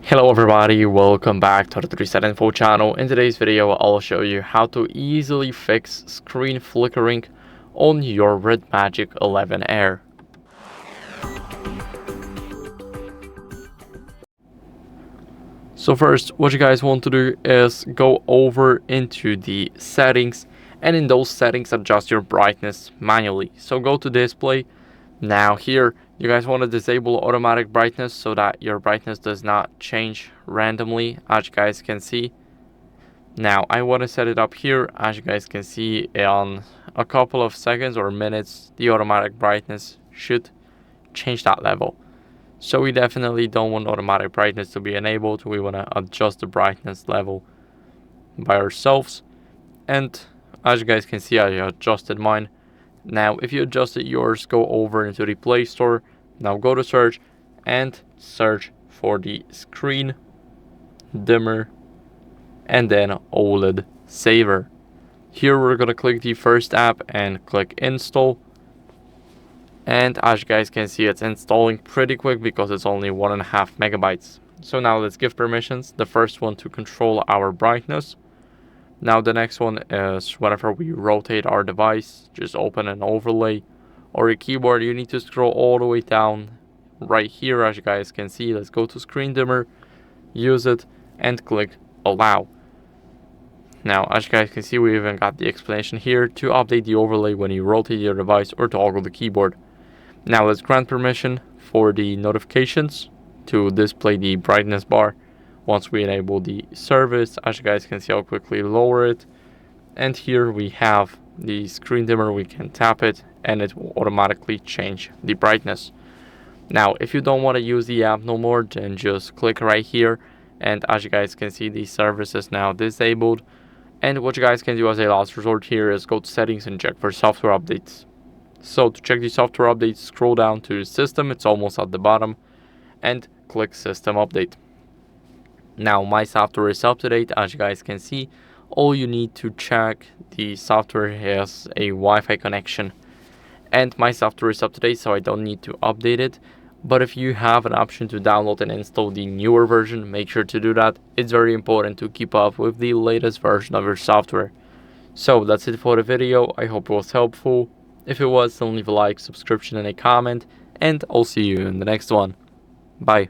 Hello everybody, welcome back to the HardReset.Info channel. In today's video, I'll show you how to easily fix screen flickering on your RedMagic 11 Air. So first, what you guys want to do is go over into the settings, and in those settings adjust your brightness manually. So go to display. Now here, you guys want to disable automatic brightness so that your brightness does not change randomly, as you guys can see. Now I want to set it up here. As you guys can see, in a couple of seconds or minutes, the automatic brightness should change that level. So we definitely don't want automatic brightness to be enabled. We want to adjust the brightness level by ourselves. And as you guys can see, I adjusted mine. Now, if you adjusted yours, go over into the Play Store. Now go to search and search for the screen dimmer and then OLED saver. Here we're going to click the first app and click install. And as you guys can see, it's installing pretty quick because it's only 1.5 megabytes. So now let's give permissions. The first one to control our brightness. Now the next one is whenever we rotate our device, just open an overlay or a keyboard. You need to scroll all the way down right here, as you guys can see. Let's go to screen dimmer, use it, and click allow. Now, as you guys can see, we even got the explanation here to update the overlay when you rotate your device or toggle the keyboard. Now let's grant permission for the notifications to display the brightness bar. Once we enable the service, as you guys can see, I'll quickly lower it. And here we have the screen dimmer. We can tap it and it will automatically change the brightness. Now, if you don't want to use the app no more, then just click right here. And as you guys can see, the service is now disabled. And what you guys can do as a last resort here is go to settings and check for software updates. So to check the software updates, scroll down to system. It's almost at the bottom. And click system update. Now my software is up to date. As you guys can see, all you need to check the software has a Wi-Fi connection, and my software is up to date, so I don't need to update it. But if you have an option to download and install the newer version, make sure to do that. It's very important to keep up with the latest version of your software. So that's it for the video. I hope it was helpful. If it was, then leave a like, subscription, and a comment, and I'll see you in the next one. Bye.